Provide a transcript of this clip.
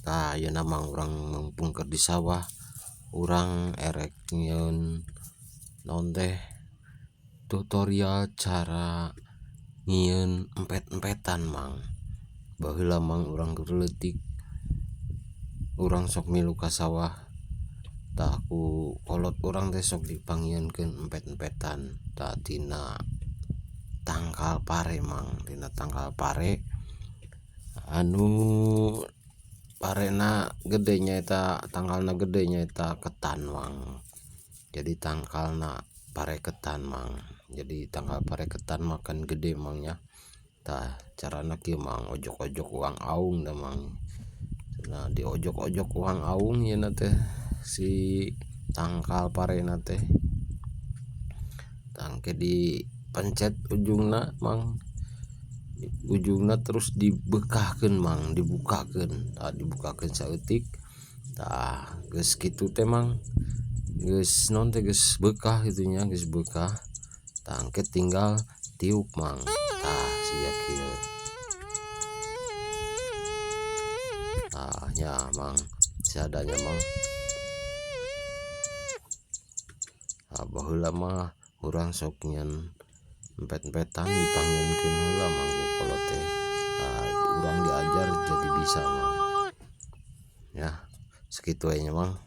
Tah ya namang urang mengpungker di sawah, urang erek nyieun naon teh tutorial cara nyieun empet-empetan mang. Baheula mang urang leutik urang sok milu ka sawah, tah ku kolot urang teh sok dipangieunkeun empet-empetan tah tina tangkal pare mang, tina tangkal pare anu parena gede nyaeta tangkalna gede nyaeta ketan mang. Jadi tangkalna pare ketan mang, jadi tangkal pare ketan makan gede mangnya. Tah carana kieu mang ojok-ojok uang aung da mang. Nah di ojok-ojok uang aung yeuna teh si tangkal parena teh tangke dipencet ujungna mang, ujungna terus dibekahkeun mang, dibukakeun, tah dibukakeun saeutik tah geus kitu teh mang geus naon teh geus beukah kitu nya, geus beukah tah engke tinggal tiup mang. Tah sia kieu tah nya mang seadanya mang. Baheula mah urang sok nyieun empet-empetan dipangieunkeun heula mang ku kolot teh. Urang diajar jadi bisa mang. Ya, sekitu we nya mang.